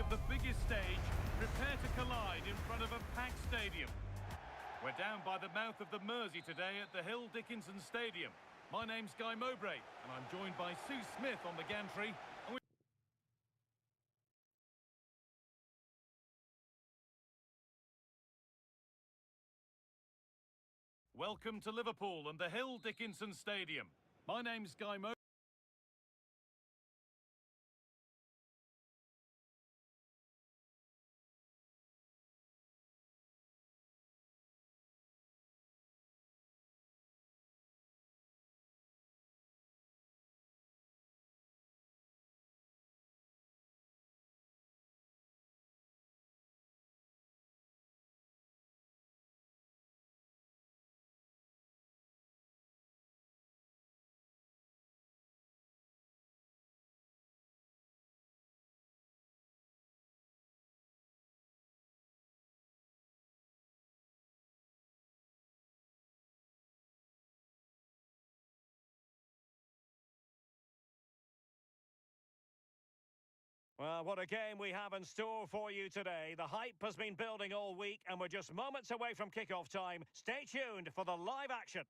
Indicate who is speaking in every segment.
Speaker 1: of the biggest stage prepare to collide in front of a packed stadium. We're down by the mouth of the Mersey today at the Hill Dickinson Stadium. My name's Guy Mowbray, and I'm joined by Sue Smith on the gantry. Welcome to Liverpool and the Hill Dickinson Stadium. My name's Guy Mowbray.
Speaker 2: Well, what a game we have in store for you today. The hype has been building all week and we're just moments away from kickoff time. Stay tuned for the live action.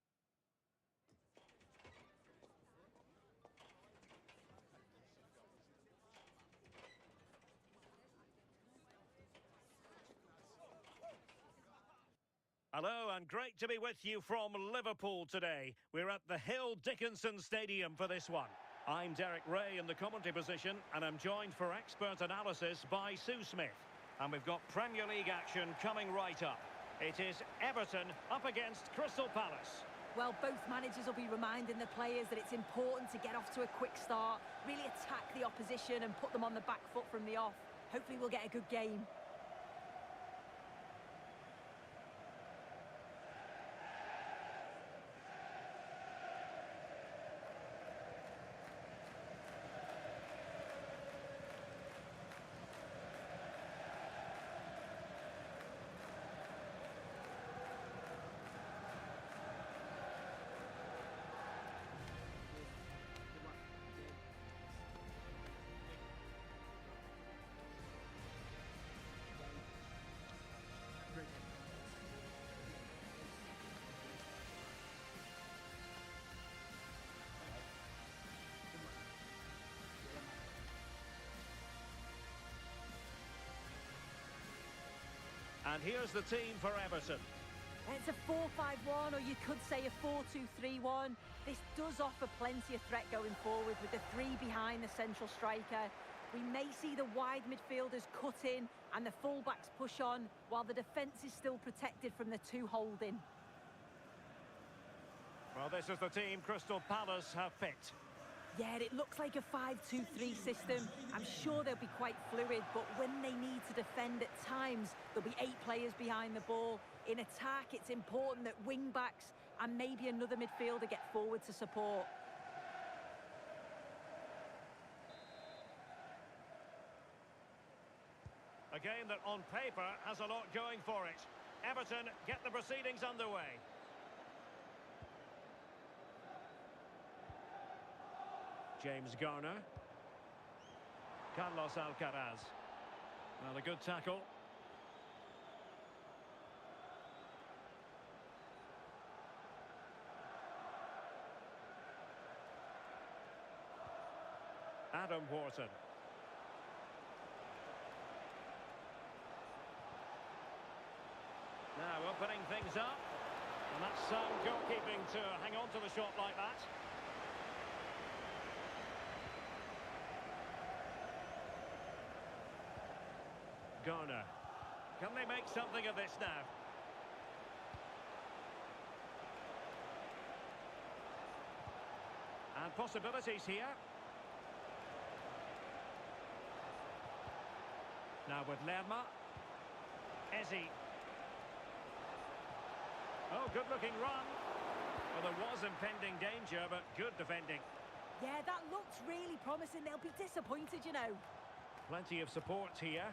Speaker 2: Hello and great to be with you from Liverpool today. We're at the Hill Dickinson Stadium for this one. I'm Derek Ray in the commentary position and I'm joined for expert analysis by Sue Smith. And we've got Premier League action coming right up. It is Everton up against Crystal Palace.
Speaker 3: Well, both managers will be reminding the players that it's important to get off to a quick start, really attack the opposition and put them on the back foot from the off. Hopefully we'll get a good game.
Speaker 2: And here's the team for Everton.
Speaker 3: It's a 4-5-1, or you could say a 4-2-3-1. This does offer plenty of threat going forward with the three behind the central striker. We may see the wide midfielders cut in and the fullbacks push on, while the defence is still protected from the two holding.
Speaker 2: Well, this is the team Crystal Palace have picked.
Speaker 3: Yeah, it looks like a 5-2-3 system. I'm sure they'll be quite fluid, but when they need to defend at times, there'll be 8 players behind the ball. In attack, it's important that wing-backs and maybe another midfielder get forward to support.
Speaker 2: A game that on paper has a lot going for it. Everton get the proceedings underway. James Garner. Carlos Alcaraz. Well, a good tackle. Adam Wharton. Now opening things up. And that's sound goalkeeping to hang on to the shot like that. Garner. Can they make something of this now? And possibilities here. Now with Lerma. Eze. Oh, good-looking run. Well, there was impending danger, but good defending.
Speaker 3: Yeah, that looked really promising. They'll be disappointed, you know.
Speaker 2: Plenty of support here.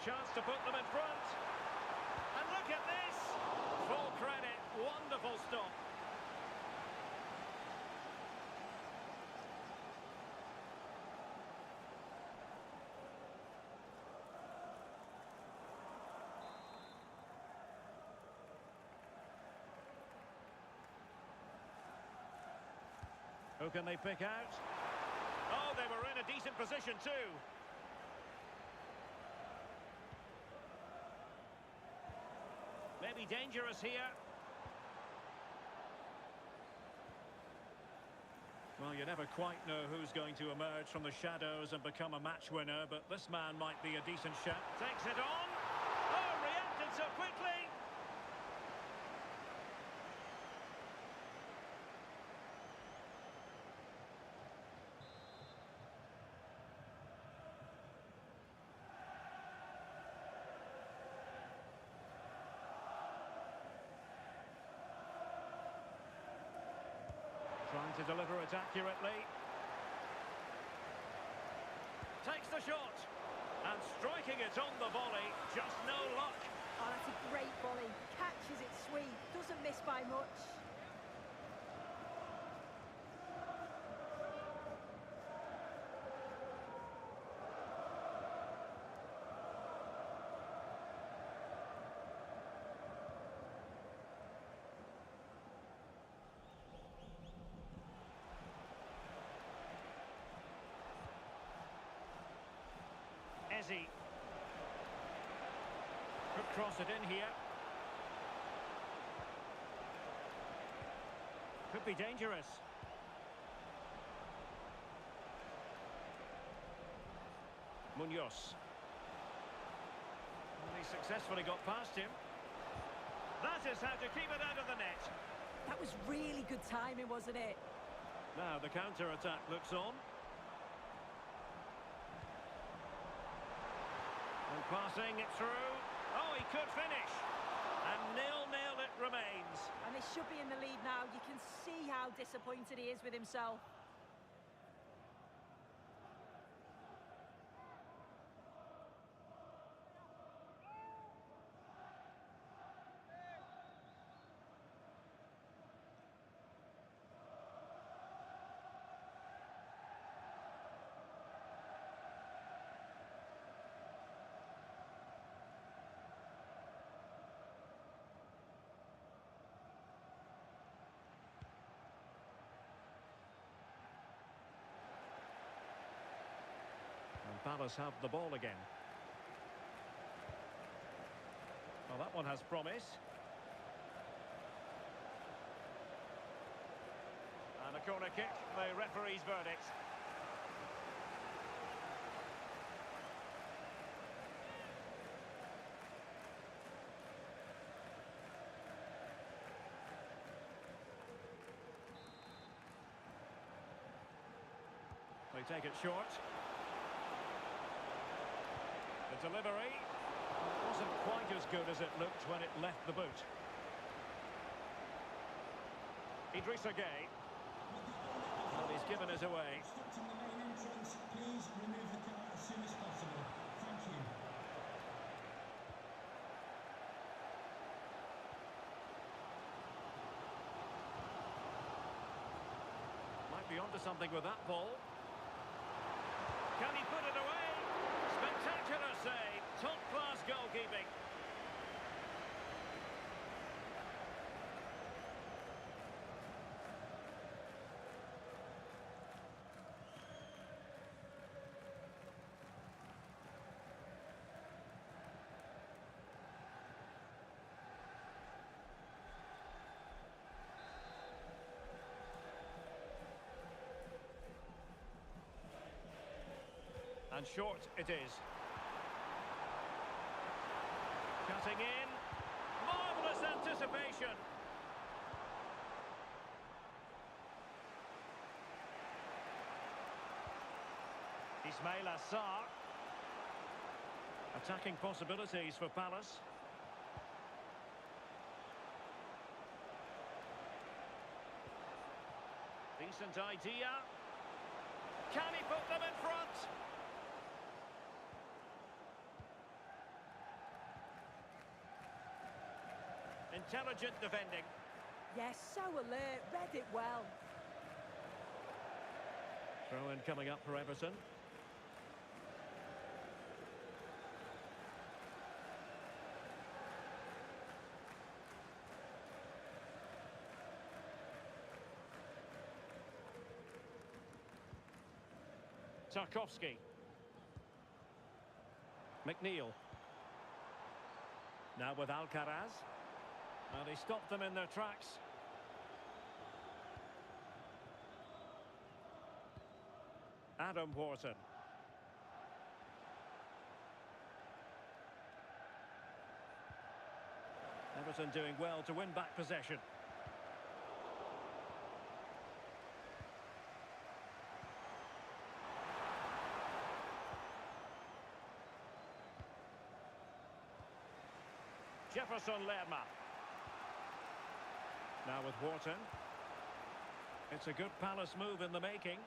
Speaker 2: Chance to put them in front. And look at this! Full credit, wonderful stop. Who can they pick out? Oh, they were in a decent position too. Maybe dangerous here. Well, you never quite know who's going to emerge from the shadows and become a match winner, but this man might be a decent shot. Takes it on. Oh, reacted so quickly. Trying to deliver it accurately. Takes the shot. And striking it on the volley. Just no luck.
Speaker 3: Oh, that's a great volley. Catches it sweet. Doesn't miss by much.
Speaker 2: Ezzy. Could cross it in here. Could be dangerous. Munoz. And he successfully got past him. That is how to keep it out of the net.
Speaker 3: That was really good timing, wasn't it?
Speaker 2: Now the counter-attack looks on. And passing it through. Oh, he could finish. And 0-0 it remains.
Speaker 3: And they should be in the lead now. You can see how disappointed he is with himself.
Speaker 2: Palace have the ball again. Well, that one has promise. And a corner kick, the referee's verdict. They take it short. The delivery wasn't quite as good as it looked when it left the boot. Idrissa Gueye. Well, he's given it away.
Speaker 4: Obstructing the main entrance. Please remove the car as soon as possible. Thank you.
Speaker 2: Might be onto something with that ball. Can he put it away? Spectacular save. Top-class goalkeeping. And short it is. Cutting in. Marvellous anticipation. Ismail Assar. Attacking possibilities for Palace. Decent idea. Can he put them in front? Intelligent defending.
Speaker 3: Yes, so alert, read it well.
Speaker 2: Throw-in coming up for Everton. Tarkowski. McNeil. Now with Alcaraz. And he stopped them in their tracks. Adam Wharton. Everton doing well to win back possession. Jefferson Lerma. Now with Wharton. It's a good Palace move in the making.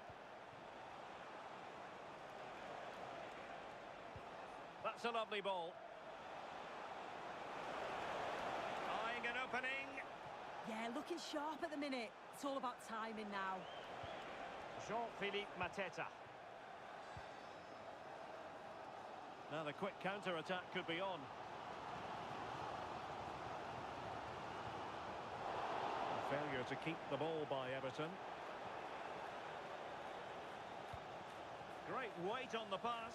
Speaker 2: That's a lovely ball. Eyeing an opening.
Speaker 3: Yeah, looking sharp at the minute. It's all about timing now.
Speaker 2: Jean-Philippe Mateta. Now the quick counter-attack could be on. Failure to keep the ball by Everton. Great weight on the pass.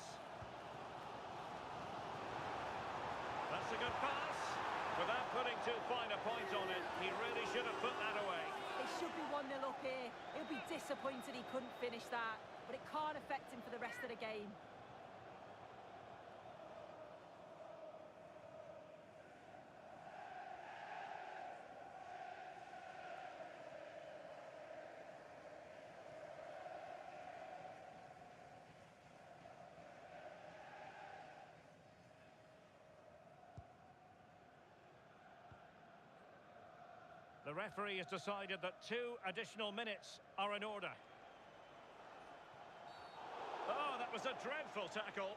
Speaker 2: That's a good pass. Without putting too fine a point on it, he really should have put that away.
Speaker 3: It should be 1-0 up here. He'll be disappointed he couldn't finish that, but it can't affect him for the rest of the game.
Speaker 2: The referee has decided that 2 additional minutes are in order. Oh, that was a dreadful tackle.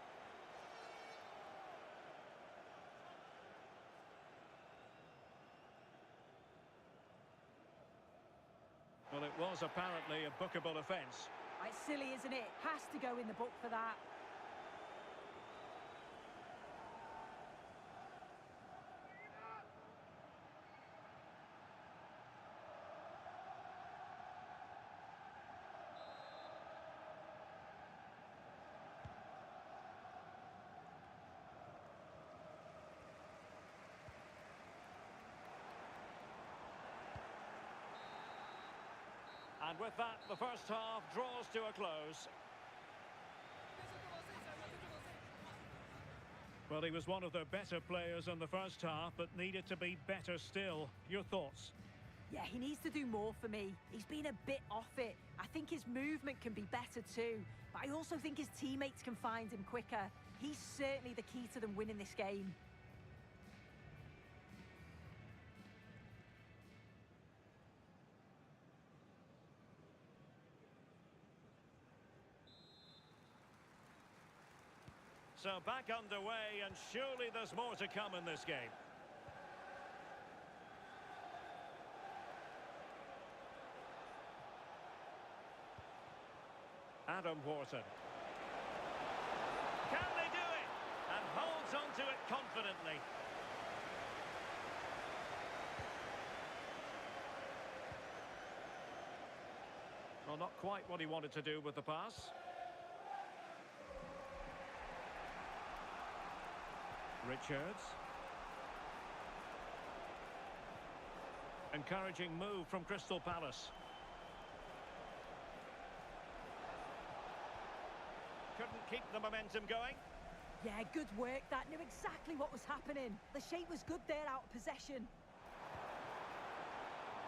Speaker 2: Well, it was apparently a bookable offence.
Speaker 3: It's silly, isn't it? Has to go in the book for that.
Speaker 2: And with that, the first half draws to a close. Well, he was one of the better players in the first half, but needed to be better still. Your thoughts?
Speaker 3: Yeah, he needs to do more for me. He's been a bit off it. I think his movement can be better too. But I also think his teammates can find him quicker. He's certainly the key to them winning this game.
Speaker 2: So back underway, and surely there's more to come in this game. Adam Wharton. Can they do it? And holds on to it confidently. Well, not quite what he wanted to do with the pass. Richards. Encouraging move from Crystal Palace. Couldn't keep the momentum going.
Speaker 3: Yeah, good work. That knew exactly what was happening. The shape was good there out of possession.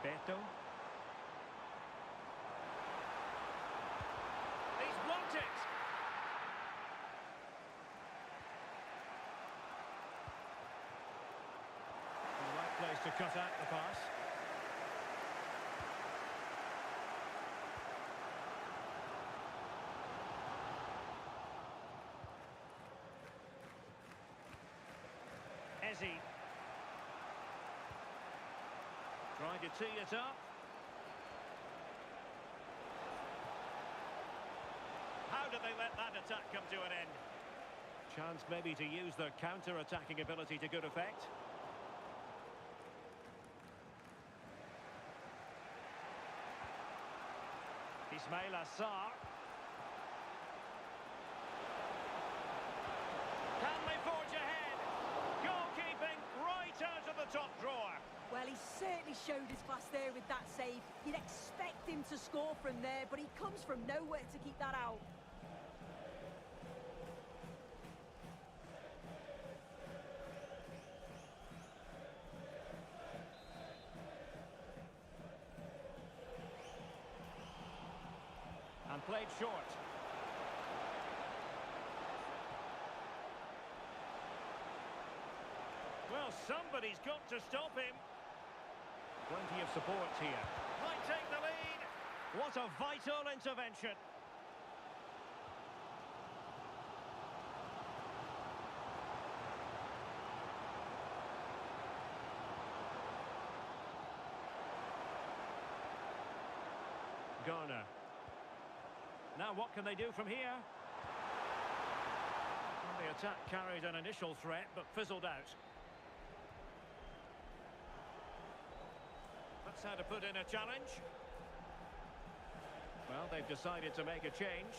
Speaker 2: Beto. He's blocked it. The right place to cut out the pass. Ezzy. Trying to tee it up. How do they let that attack come to an end? Chance maybe to use their counter-attacking ability to good effect. Ismail Assar. top drawer.
Speaker 3: Well, he certainly showed his class there with that save. You'd expect him to score from there, but he comes from nowhere to keep that out.
Speaker 2: And played short. Well, somebody's got to stop him. Plenty of support here. Might take the lead. What a vital intervention. Garner. Now what can they do from here? Well, the attack carried an initial threat but fizzled out. That's how to put in a challenge. Well, they've decided to make a change.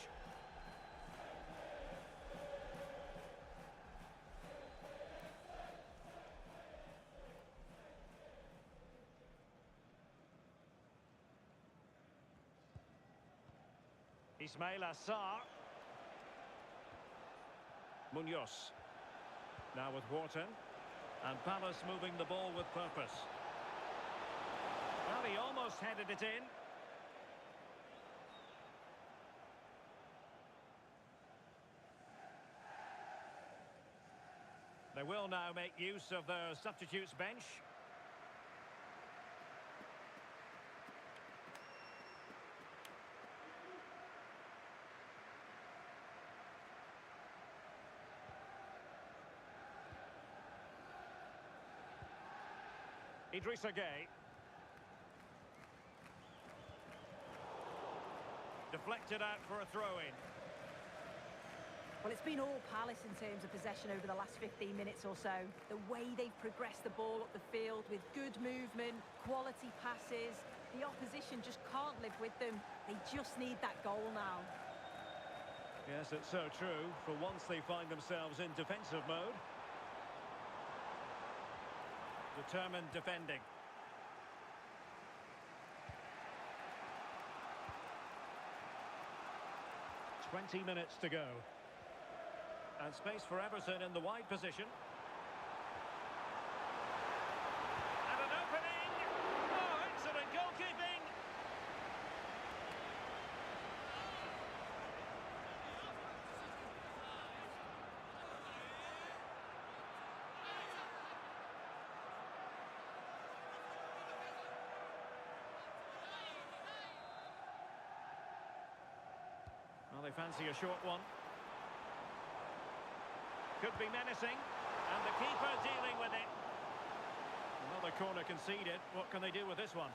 Speaker 2: Ismail Assar. Munoz. Now with Wharton. And Palace moving the ball with purpose. Well, he almost headed it in. They will now make use of their substitutes bench. Idrissa Gueye. Deflected out for a throw-in.
Speaker 3: Well, it's been all Palace in terms of possession over the last 15 minutes or so. The way they've progressed the ball up the field with good movement, quality passes. The opposition just can't live with them. They just need that goal now.
Speaker 2: Yes, it's so true. For once they find themselves in defensive mode. Determined defending. 20 minutes to go. And space for Everton in the wide position. And an opening! Oh, excellent goalkeeping! Well, they fancy a short one. Could be menacing, and the keeper dealing with it. Another corner conceded. What can they do with this one?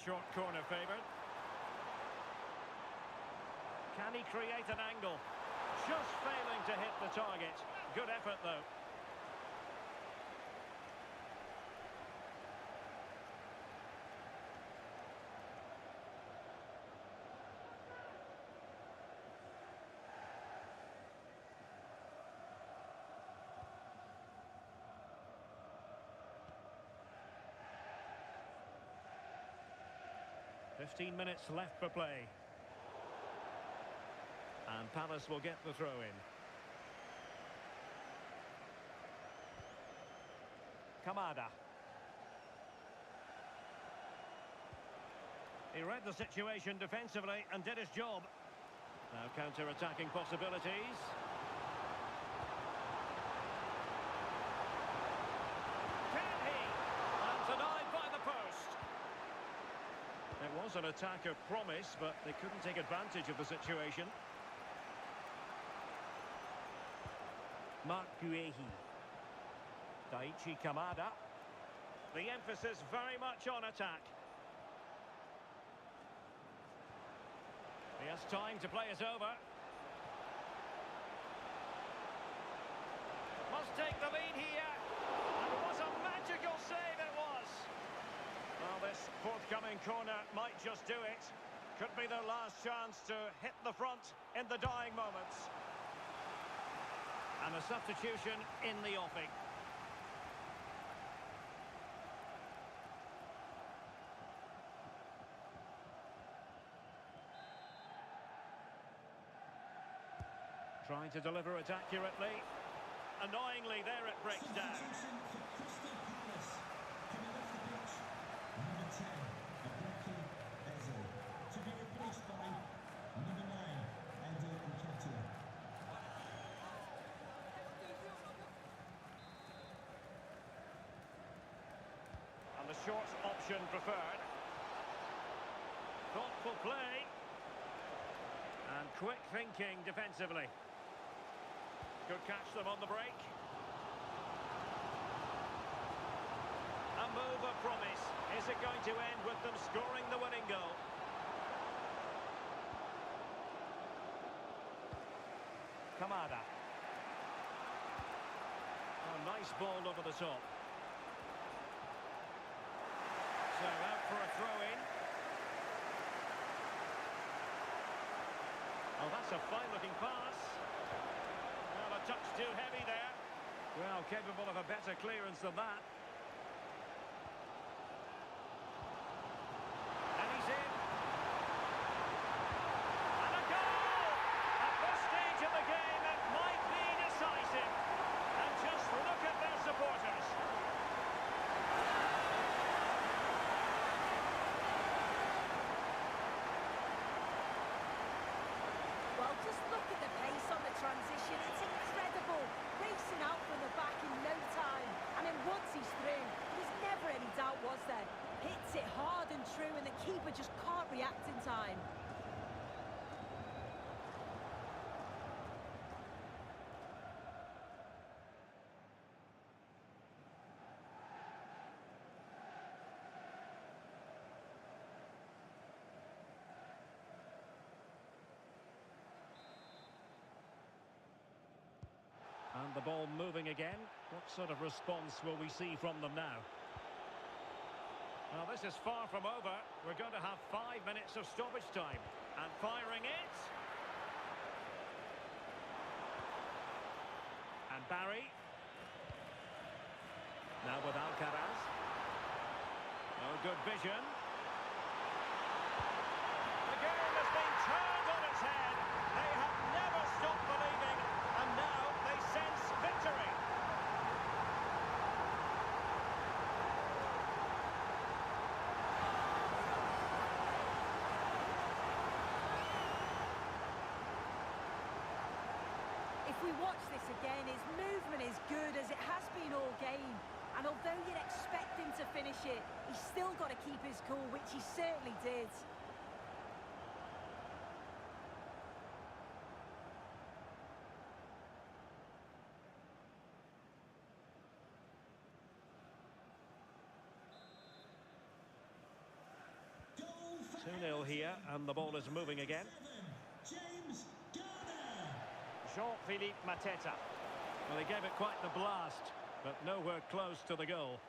Speaker 2: Short corner favoured. Can he create an angle? Just failing to hit the target. Good effort, though. "15 minutes left for play. And Palace will get the throw-in. Kamada. He read the situation defensively and did his job. Now counter-attacking possibilities. Can he? And denied by the post. It was an attack of promise, but they couldn't take advantage of the situation. Mark Guehi. Daichi Kamada. The emphasis very much on attack. He has time to play it over. take the lead here. And it was a magical save, it was. Well, this forthcoming corner might just do it. Could be their last chance to hit the front in the dying moments. And a substitution in the offing. Trying to deliver it accurately. Annoyingly, there it breaks down.
Speaker 4: Substitution for Crystal Palace. Coming off the pitch, number 10, Ibrahim Eze. To be replaced by number 9, Eder Nketiah.
Speaker 2: And the short option preferred. Thoughtful play. And quick thinking defensively. Could catch them on the break. A move of promise. Is it going to end with them scoring the winning goal? Kamada. Oh, nice ball over the top. So out for a throw-in. Oh, that's a fine-looking pass. Well, a touch too heavy there. Well, capable of a better clearance than that. And he's in. And a goal! At this stage of the game, it might be decisive. And just look at their supporters.
Speaker 3: Well, just look at the pace on the transition. It's incredible. Racing out from the back in no time. And then once he's through, there's never any doubt, was there? Hits it hard and true, and the keeper just can't react in time.
Speaker 2: And the ball moving again. What sort of response will we see from them now? Well, this is far from over. We're going to have 5 minutes of stoppage time. And firing it. And Barry. Now with Alcaraz. Oh, good vision. The game has been turned on its head. They have never stopped believing. And now they sense victory.
Speaker 3: If we watch this again, his movement is good as it has been all game. And although you'd expect him to finish it, he's still got to keep his cool, which he certainly did.
Speaker 4: Goal for
Speaker 2: 2-0 here, and the ball is moving again.
Speaker 4: 7, James Garner.
Speaker 2: Jean-Philippe Mateta. Well, he gave it quite the blast, but nowhere close to the goal.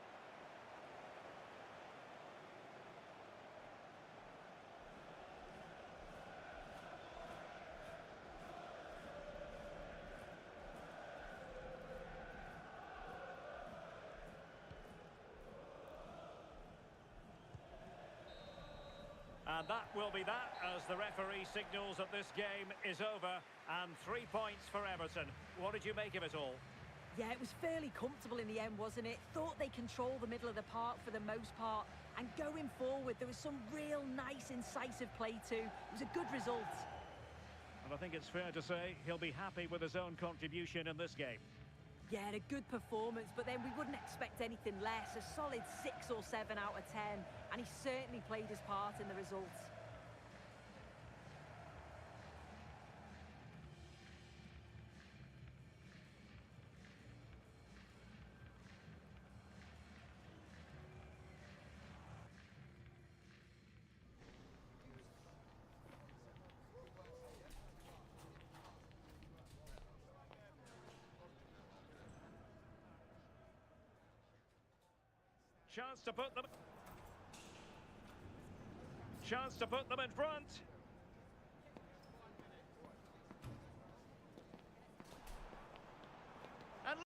Speaker 2: And that will be that, as the referee signals that this game is over. And 3 points for Everton. What did you make of it all?
Speaker 3: Yeah, it was fairly comfortable in the end, wasn't it? Thought they controlled the middle of the park for the most part. And going forward, there was some real nice, incisive play too. It was a good result.
Speaker 2: And I think it's fair to say he'll be happy with his own contribution in this game.
Speaker 3: Yeah, a good performance, but then we wouldn't expect anything less. A solid 6 or 7 out of 10. And he certainly played his part in the results.
Speaker 2: Chance to put them... Chance to put them in front. And...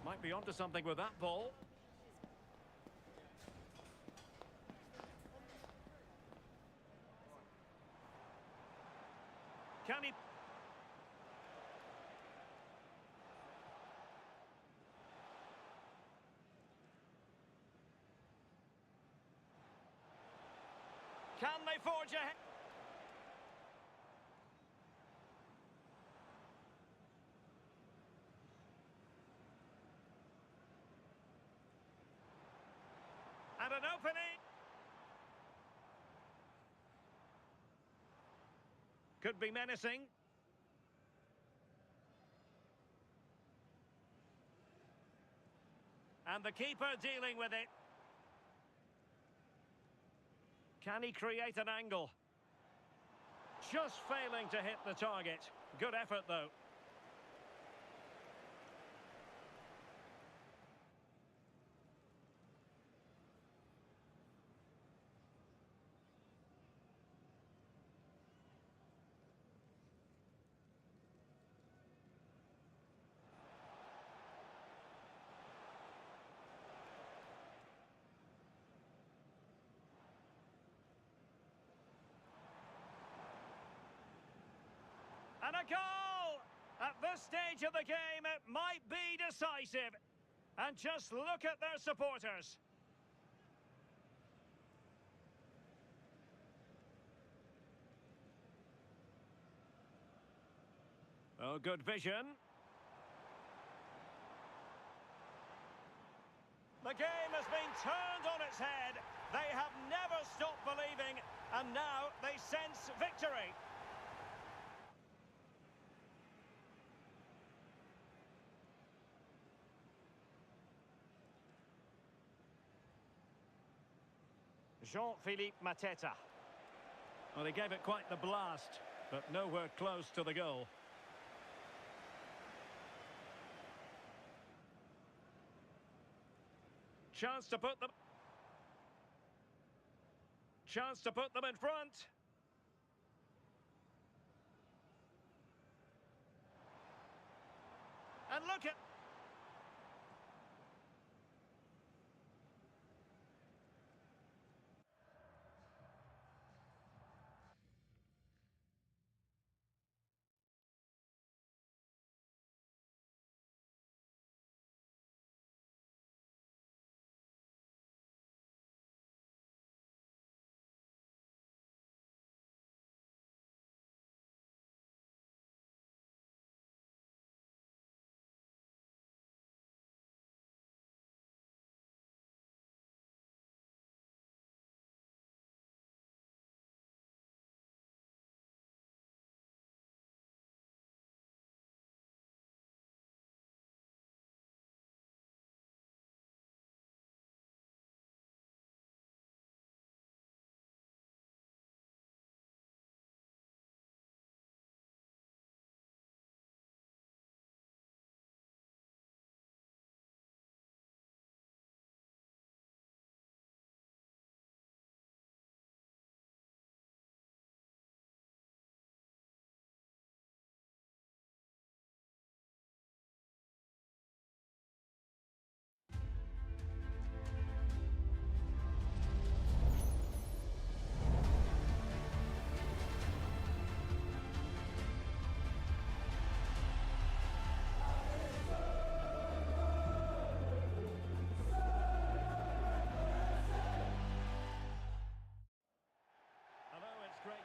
Speaker 2: Might be onto something with that ball. Can he... Can they forge ahead? And an opening. Could be menacing. And the keeper dealing with it. Can he create an angle? Just failing to hit the target. Good effort, though. And a goal! At this stage of the game, it might be decisive. And just look at their supporters. Oh, good vision. The game has been turned on its head. They have never stopped believing, and now they sense victory. Jean-Philippe Mateta. Well, he gave it quite the blast, but nowhere close to the goal. Chance to put them... Chance to put them in front. And look at...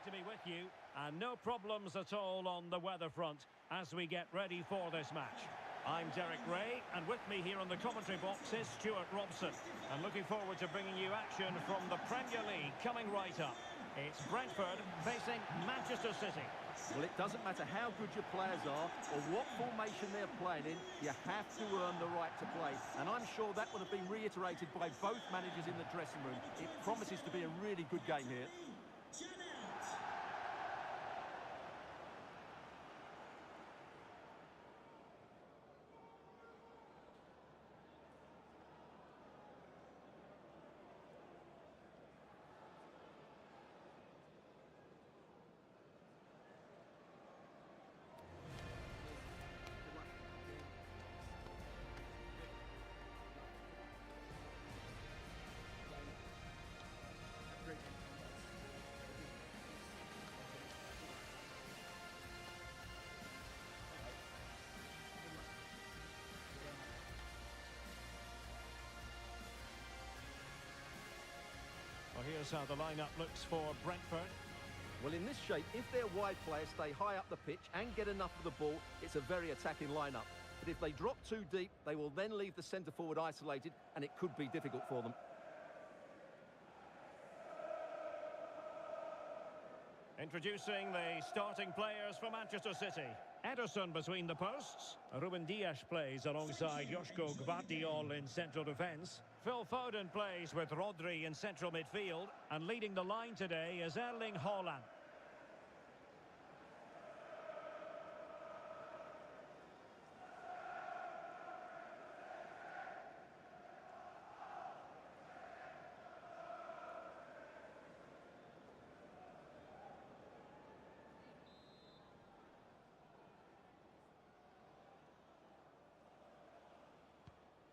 Speaker 2: To be with you, and no problems at all on the weather front as we get ready for this match. I'm Derek Ray, and with me here on the commentary box is Stuart Robson. And looking forward to bringing you action from the Premier League coming right up. It's Brentford facing Manchester City.
Speaker 5: Well, it doesn't matter how good your players are or what formation they're playing in, you have to earn the right to play. And I'm sure that would have been reiterated by both managers in the dressing room. It promises to be a really good game here.
Speaker 2: Here's how the lineup looks for Brentford.
Speaker 5: Well, in this shape, if their wide players stay high up the pitch and get enough of the ball, it's a very attacking lineup. But if they drop too deep, they will then leave the centre-forward isolated, and it could be difficult for them.
Speaker 2: Introducing the starting players for Manchester City. Ederson between the posts. Ruben Dias plays alongside Joško Gvardiol in central defence. Phil Foden plays with Rodri in central midfield. And leading the line today is Erling Haaland.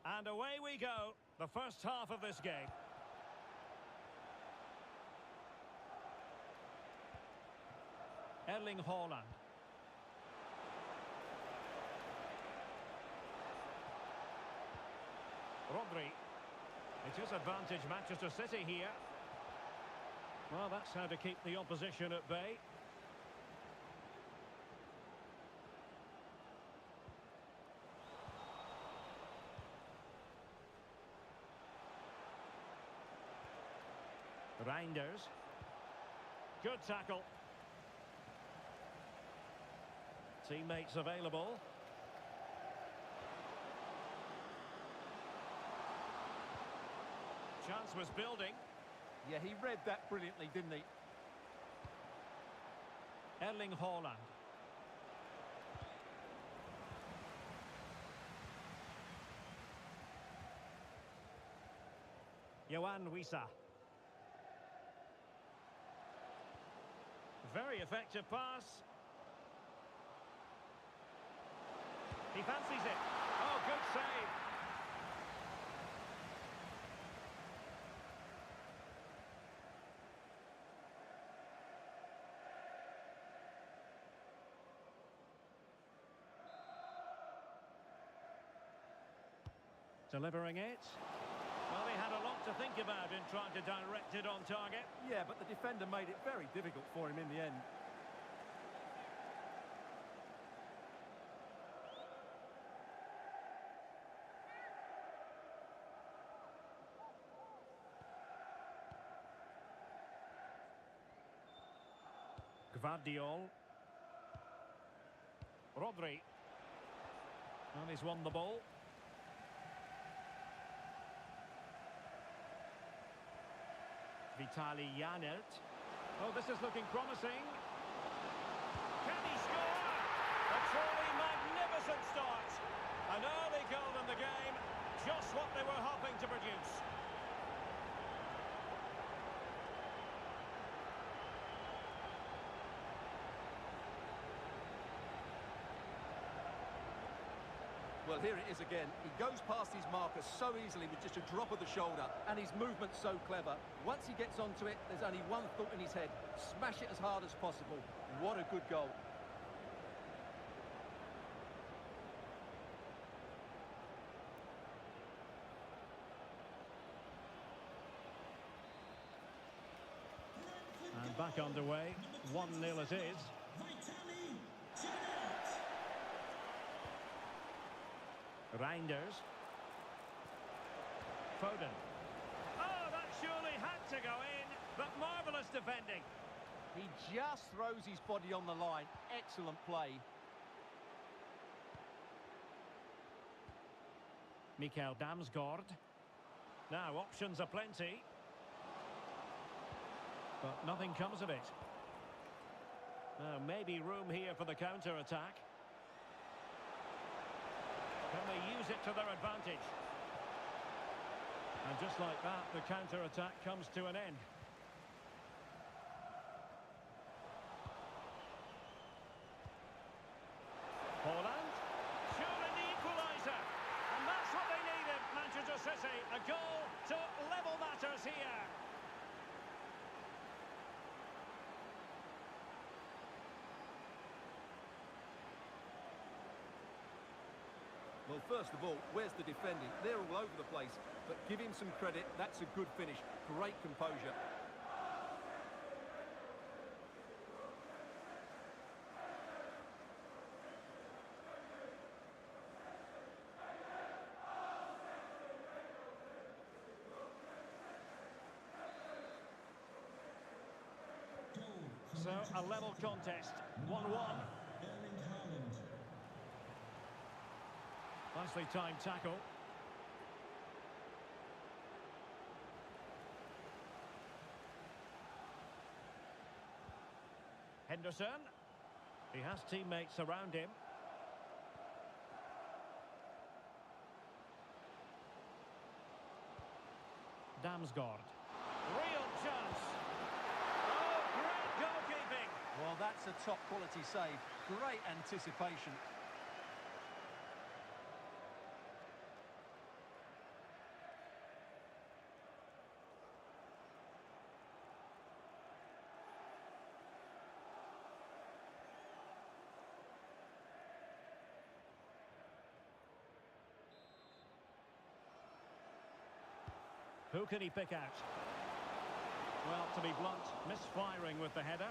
Speaker 2: And away we go, the first half of this game. Erling Haaland. Rodri. It is advantage Manchester City here. Well, that's how to keep the opposition at bay. Reinders. Good tackle. Teammates available. Chance was building.
Speaker 5: Yeah, he read that brilliantly, didn't he?
Speaker 2: Erling Haaland. Yohan Wissa. Very effective pass. He fancies it. Oh, good save. Delivering it. Well, he had a lot to think about in trying to direct it on target.
Speaker 5: Yeah, but the defender made it very difficult for him in the end.
Speaker 2: Gvardiol. Rodri. And he's won the ball. Vitaly Janelt. Oh, this is looking promising. Can he score? A truly magnificent start. An early goal in the game. Just what they were hoping to produce.
Speaker 5: Well, here it is again. He goes past his marker so easily with just a drop of the shoulder, and his movement's so clever. Once he gets onto it, there's only one thought in his head. Smash it as hard as possible. What a good goal.
Speaker 2: And back underway. 1-0 it is. Reinders. Foden. Oh, that surely had to go in, but marvellous defending.
Speaker 5: He just throws his body on the line. Excellent play.
Speaker 2: Mikael Damsgaard. Now, options are plenty. But nothing comes of it. Now, maybe room here for the counter-attack. Can they use it to their advantage? And just like that, the counter-attack comes to an end. Haaland. Surely the equaliser. And that's what they needed, Manchester City. A goal to level matters here.
Speaker 5: Well, first of all, where's the defending? They're all over the place. But give him some credit. That's a good finish. Great composure.
Speaker 2: a level contest. 1-1.
Speaker 4: Erling Haaland.
Speaker 2: Nicely timed tackle. Henderson. He has teammates around him. Damsgaard. Real chance. Oh, great goalkeeping.
Speaker 5: Well, that's a top quality save. Great anticipation.
Speaker 2: Who can he pick out? Well, to be blunt, misfiring with the header.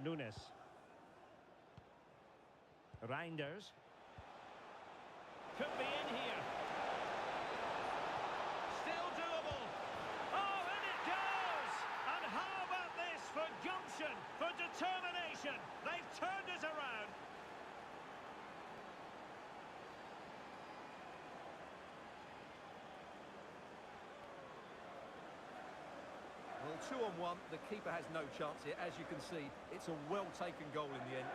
Speaker 2: Nunes. Reinders. Could be in here. Still doable. Oh, and it goes! And how about this for gumption, for determination? They've turned it around.
Speaker 5: Well, 2-on-1, the keeper has no chance here. As you can see, it's a well-taken goal in the end.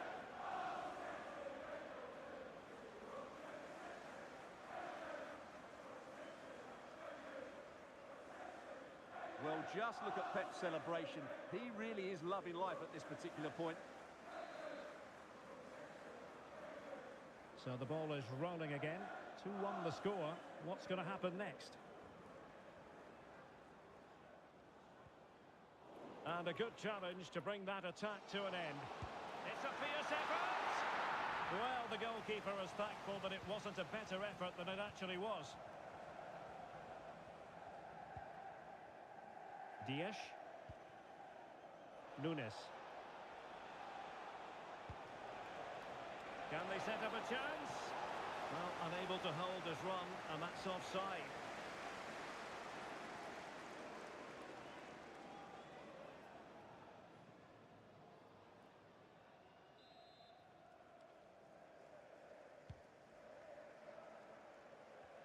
Speaker 5: Well, just look at Pep's celebration. He really is loving life at this particular point.
Speaker 2: So the ball is rolling again. 2-1 the score. What's going to happen next? And a good challenge to bring that attack to an end. It's a fierce effort! Well, the goalkeeper is thankful that it wasn't a better effort than it actually was. Dias. Nunes. Can they set up a chance? Well, unable to hold his run, and that's offside.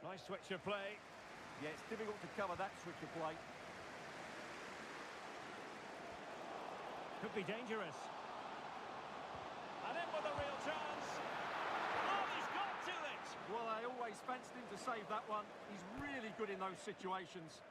Speaker 2: Nice switch of play.
Speaker 5: Yeah, it's difficult to cover that switch of play.
Speaker 2: Could be dangerous. And in with a real chance. Oh, he's got to it!
Speaker 5: Well, I always fancied him to save that one. He's really good in those situations.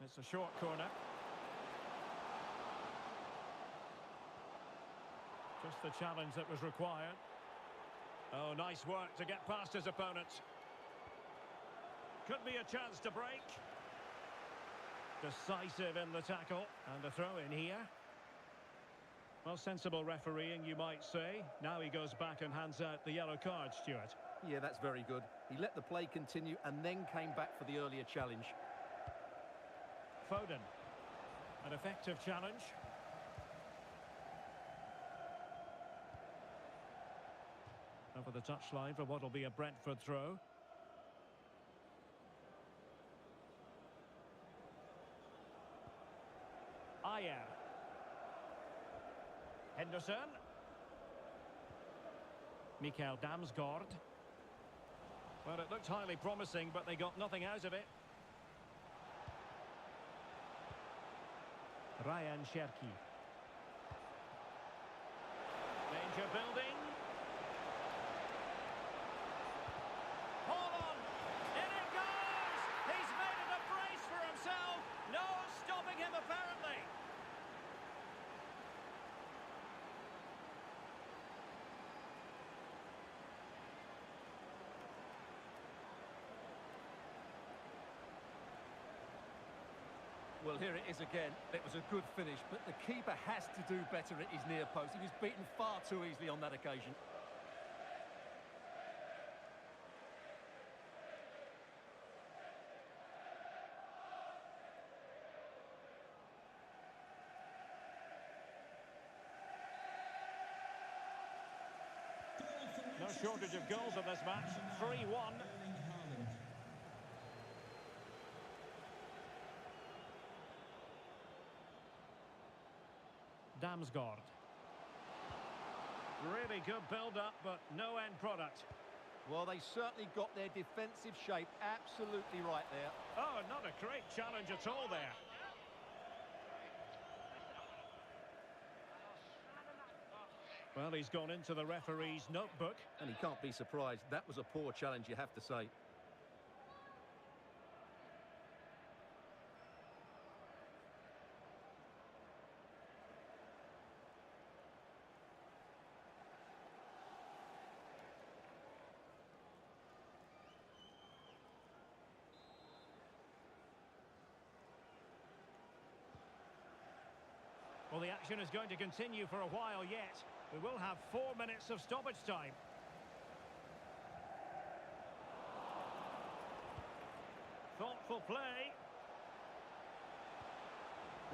Speaker 2: It's a short corner. Just the challenge that was required. Oh, nice work to get past his opponent. Could be a chance to break. Decisive in the tackle. And a throw in here. Well, sensible refereeing, you might say. Now he goes back and hands out the yellow card, Stuart.
Speaker 5: Yeah, that's very good. He let the play continue and then came back for the earlier challenge.
Speaker 2: Foden. An effective challenge. Over the touchline for what will be a Brentford throw. Ayer. Henderson. Mikael Damsgaard. Well, it looked highly promising, but they got nothing out of it. Ryan Cherki. Danger building. Hold on. In it goes. He's made it a brace for himself. No stopping him, apparently.
Speaker 5: Well, here it is again. It was a good finish, but the keeper has to do better at his near post. He was beaten far too easily on that occasion.
Speaker 2: No shortage of goals in this match. 3-1. Damsgaard. Really good build-up, but no end product.
Speaker 5: Well, they certainly got their defensive shape absolutely right there.
Speaker 2: Oh, not a great challenge at all there. Well, he's gone into the referee's notebook.
Speaker 5: And he can't be surprised. That was a poor challenge, you have to say.
Speaker 2: Well, the action is going to continue for a while yet. We will have 4 minutes of stoppage time. Thoughtful play.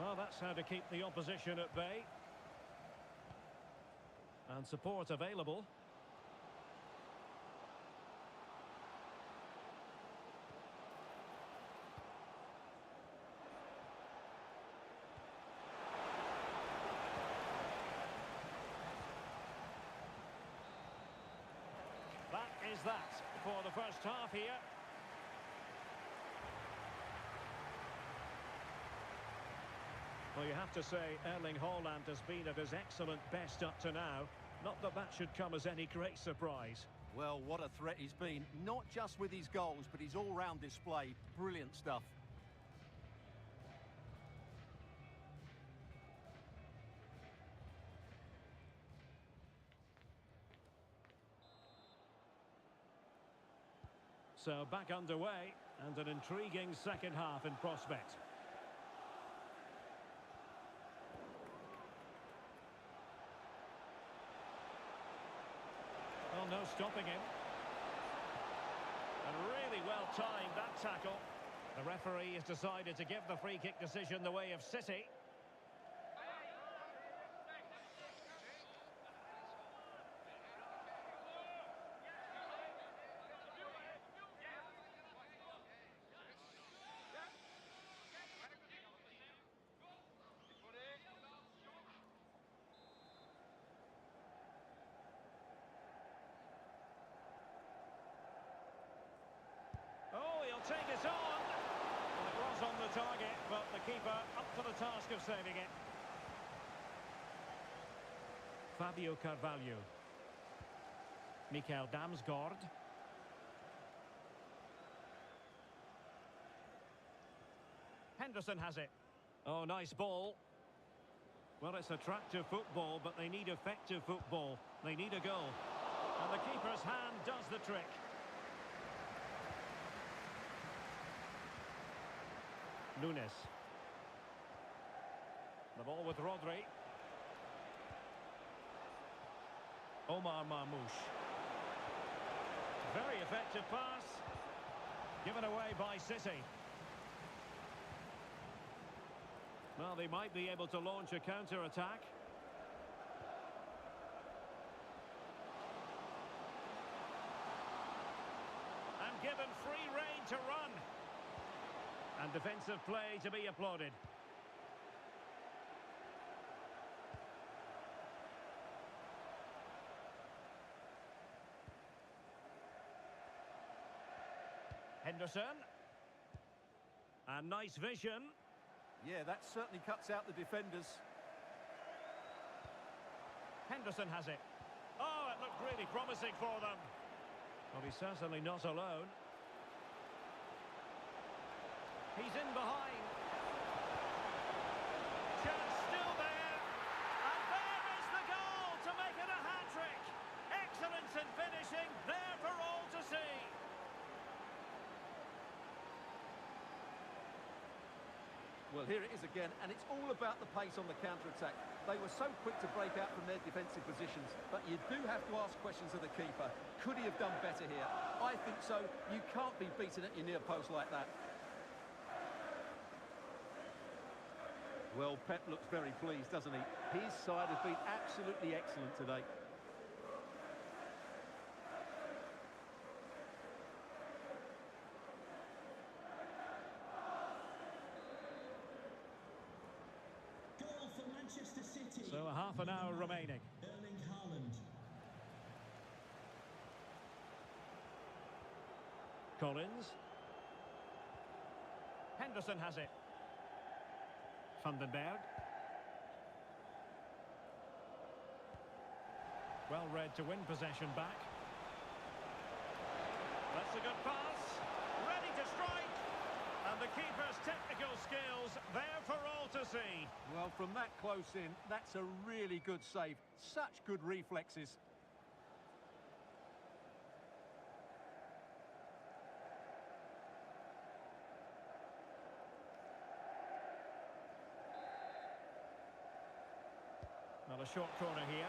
Speaker 2: Well, that's how to keep the opposition at bay. And support available. That is that for the first half here. Well, you have to say Erling Haaland has been at his excellent best up to now. Not that that should come as any great surprise.
Speaker 5: Well, what a threat he's been. Not just with his goals, but his all-round display. Brilliant stuff.
Speaker 2: So back underway, and an intriguing second half in prospect. Well, no stopping him. And really well timed, that tackle. The referee has decided to give the free kick decision the way of City. Oh, he'll take it on. Well, it was on the target, but the keeper up to the task of saving it. Fabio Carvalho. Mikael Damsgaard. Henderson has it. Oh, nice ball. Well, it's attractive football, but they need effective football. They need a goal. And the keeper's hand does the trick. Nunes. The ball with Rodri. Omar Marmoush. Very effective pass. Given away by City. Well, they might be able to launch a counter-attack. And given free rein to run. And defensive play to be applauded. Henderson. And nice vision.
Speaker 5: Yeah, that certainly cuts out the defenders.
Speaker 2: Henderson has it. Oh, it looked really promising for them. Well, he's certainly not alone. He's in behind. Chance still there. And there is the goal to make it a hat-trick. Excellence in finishing, there for all to see.
Speaker 5: Well, here it is again, and it's all about the pace on the counter-attack. They were so quick to break out from their defensive positions, but you do have to ask questions of the keeper. Could he have done better here? I think so. You can't be beaten at your near post like that. Well, Pep looks very pleased, doesn't he? His side has been absolutely excellent today.
Speaker 4: Goal for Manchester City.
Speaker 2: So a half an hour remaining.
Speaker 4: Erling Haaland.
Speaker 2: Collins. Henderson has it. Vandenberg. Well read to win possession back. That's a good pass. Ready to strike. And the keeper's technical skills there for all to see.
Speaker 5: Well, from that close in, that's a really good save. Such good reflexes.
Speaker 2: Well, a short corner here.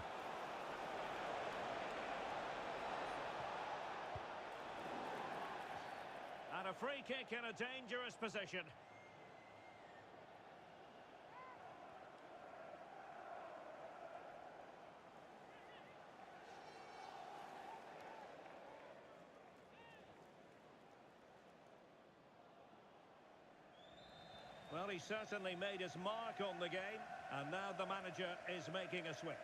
Speaker 2: And a free kick in a dangerous position. Well, he certainly made his mark on the game, and now the manager is making a switch.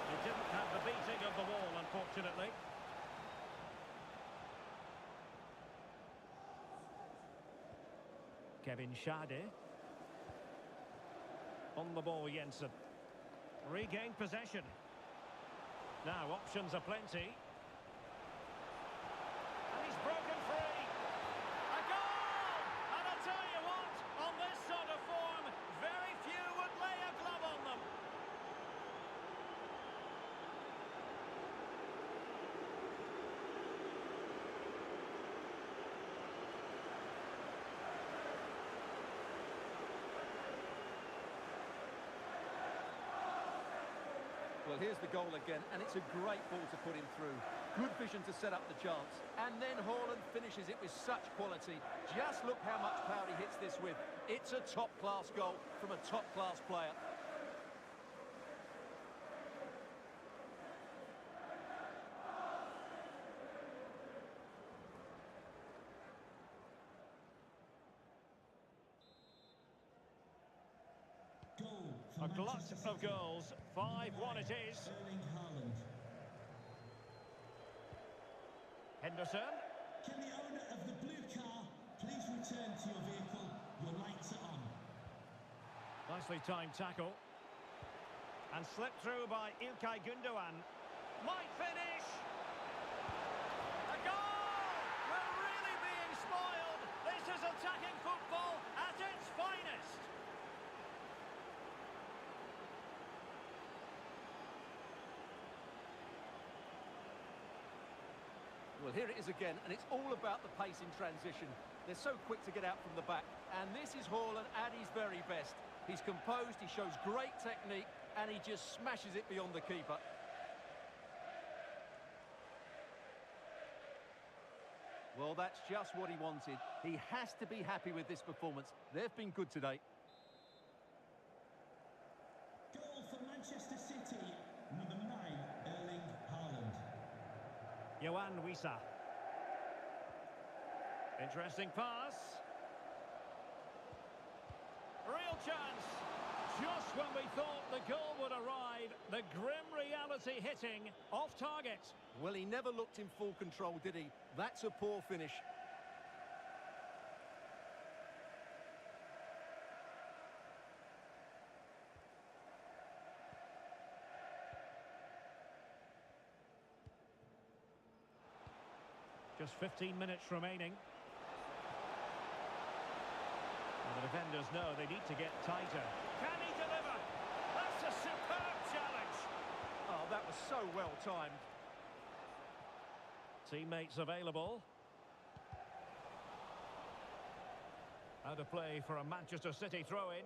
Speaker 2: He didn't have the beating of the wall, unfortunately. Kevin Schade. On the ball, Jensen. Regained possession. Now, options are plenty. And he's broken free. A goal! And I'll tell you what, on this sort of form, very few would lay a glove on them.
Speaker 5: Well, here's the goal again, and it's a great ball to put him through. Good vision to set up the chance. And then Haaland finishes it with such quality. Just look how much power he hits this with. It's a top-class goal from a top-class player.
Speaker 4: Goal for
Speaker 2: A glut
Speaker 4: Manchester
Speaker 2: of
Speaker 4: City.
Speaker 2: goals. 5-1 it is.
Speaker 4: Erling Haaland.
Speaker 2: Henderson.
Speaker 4: Can the owner of the blue car please return to your vehicle? Your lights are on.
Speaker 2: Nicely timed tackle. And slipped through by İlkay Gündoğan. Might finish. A goal! We're really being spoiled. This is attacking football at its finest.
Speaker 5: Well, here it is again, and it's all about the pace in transition. They're so quick to get out from the back, and this is Haaland at his very best. He's composed, he shows great technique, and he just smashes it beyond the keeper. Well, that's just what he wanted. He has to be happy with this performance. They've been good today.
Speaker 4: Goal for Manchester City. Number 9, Erling Haaland.
Speaker 2: Yohan Wissa. Interesting pass. Real chance. Just when we thought the goal would arrive, the grim reality hitting off target.
Speaker 5: Well, he never looked in full control, did he? That's a poor finish.
Speaker 2: Just 15 minutes remaining. And the defenders know they need to get tighter. Can he deliver? That's a superb challenge.
Speaker 5: I Oh, that was so well timed.
Speaker 2: Teammates available. Out of play for a Manchester City throw-in.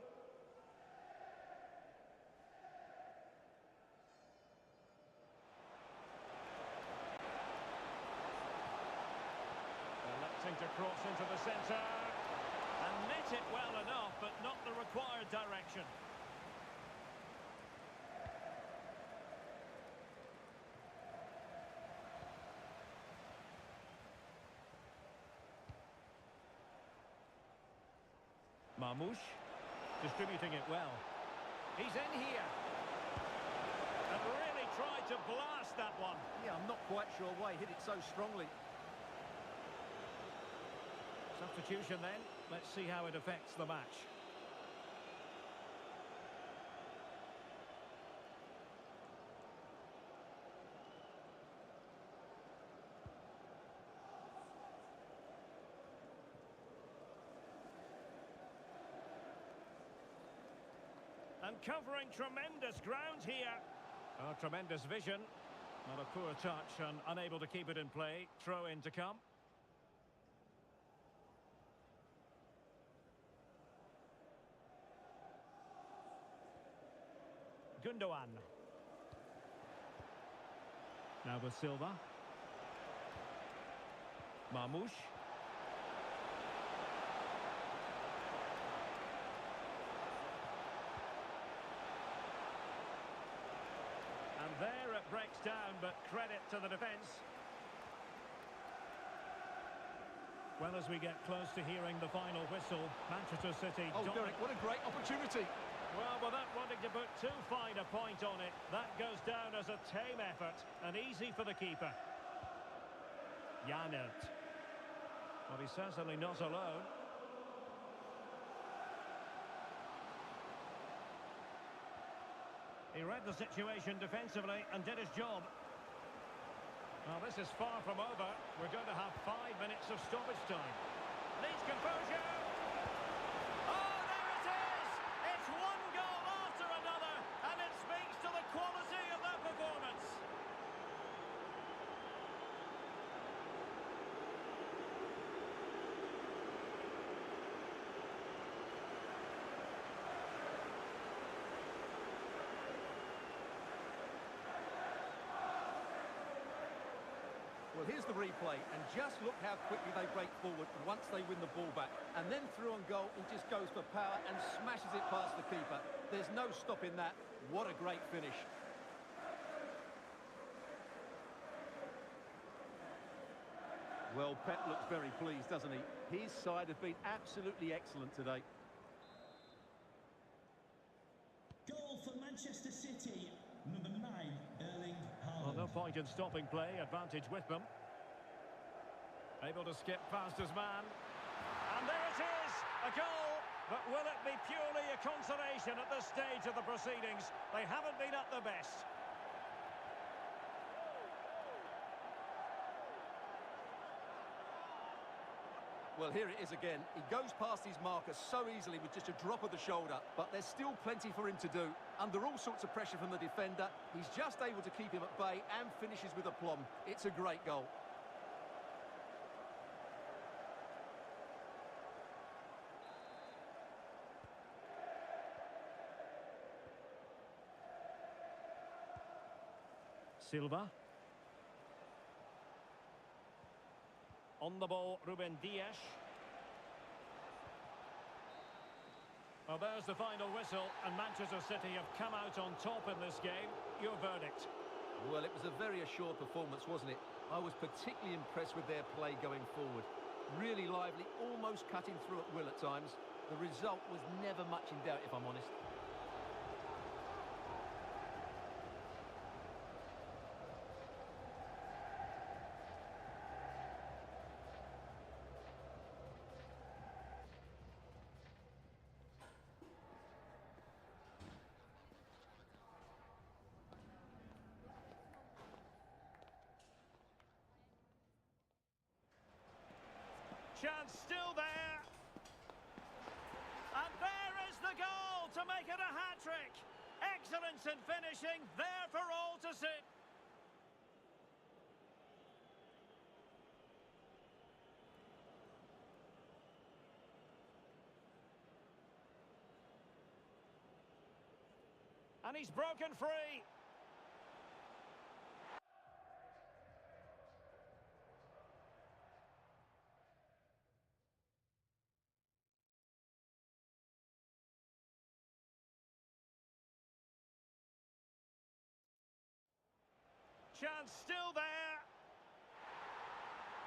Speaker 2: Electing to cross into the centre. And met it well enough, but not the required direction. Marmoush, distributing it well. He's in here. And really tried to blast that one.
Speaker 5: Yeah, I'm not quite sure why he hit it so strongly.
Speaker 2: Substitution then. Let's see how it affects the match. And covering tremendous ground here. Oh, tremendous vision. Not a poor touch and unable to keep it in play. Throw in to come. Gundogan. Now with Silva. Marmoush. And there it breaks down, but credit to the defence. Well, as we get close to hearing the final whistle, Manchester City...
Speaker 5: Oh, Derek, what a great opportunity.
Speaker 2: Well, without wanting to put too fine a point on it, that goes down as a tame effort and easy for the keeper. Janert. Well, he's certainly not alone. He read the situation defensively and did his job. Well, this is far from over. We're going to have 5 minutes of stoppage time. Needs composure. Oh, there it is! It's one goal after another, and it speaks to the quality of that performance.
Speaker 5: Well, here's the replay, and just look how quickly they break forward once they win the ball back. And then through on goal, he just goes for power and smashes it past the keeper. There's no stopping that. What a great finish. Well, Pep looks very pleased, doesn't he? His side have been absolutely excellent today.
Speaker 4: Goal for Manchester City, number 9, Erling Haaland.
Speaker 2: Well, no point in stopping play, advantage with them. Able to skip past his man. And there it is, a goal. But will it be purely a consolation at this stage of the proceedings? They haven't been at their best.
Speaker 5: Well, here it is again. He goes past his marker so easily with just a drop of the shoulder, but there's still plenty for him to do. Under all sorts of pressure from the defender, he's just able to keep him at bay and finishes with aplomb. It's a great goal.
Speaker 2: Silva. On the ball, Ruben Dias. Well, there's the final whistle, and Manchester City have come out on top in this game. Your verdict?
Speaker 5: Well, it was a very assured performance, wasn't it? I was particularly impressed with their play going forward. Really lively, almost cutting through at will at times. The result was never much in doubt, if I'm honest.
Speaker 2: Chance still there. And there is the goal to make it a hat-trick. Excellence in finishing, there for all to see. And he's broken free. Chance still there.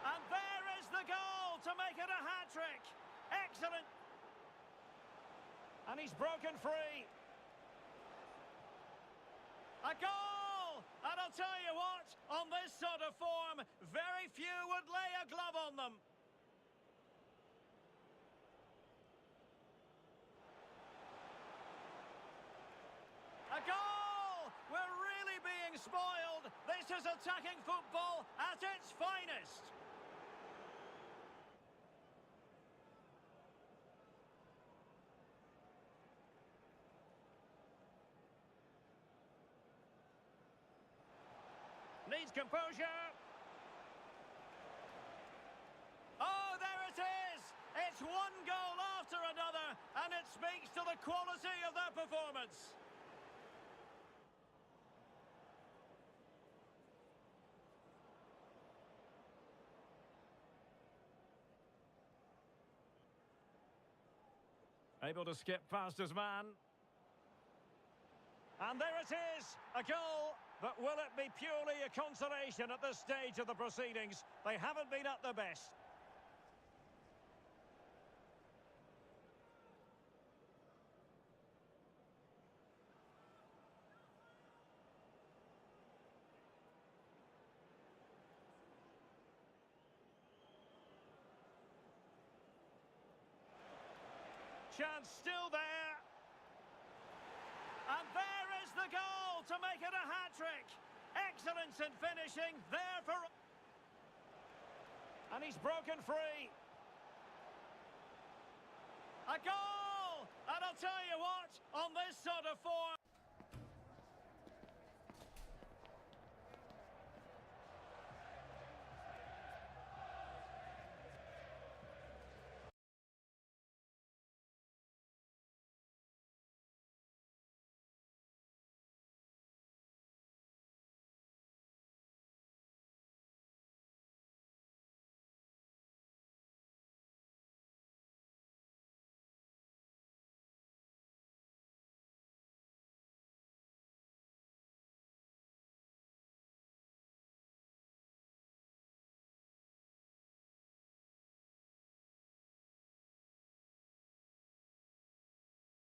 Speaker 2: And there is the goal to make it a hat-trick. Excellent. And he's broken free. A goal! And I'll tell you what, on this sort of form, very few would lay a glove on them. A goal! We're really being spoiled. This is attacking football at its finest. Needs composure. Oh, there it is! It's one goal after another, and it speaks to the quality of their performance. Able to skip past his man. And there it is, a goal. But will it be purely a consolation at this stage of the proceedings? They haven't been at their best. Chance still there. And there is the goal to make it a hat-trick. Excellence in finishing, there for... And he's broken free. A goal! And I'll tell you what, on this sort of form...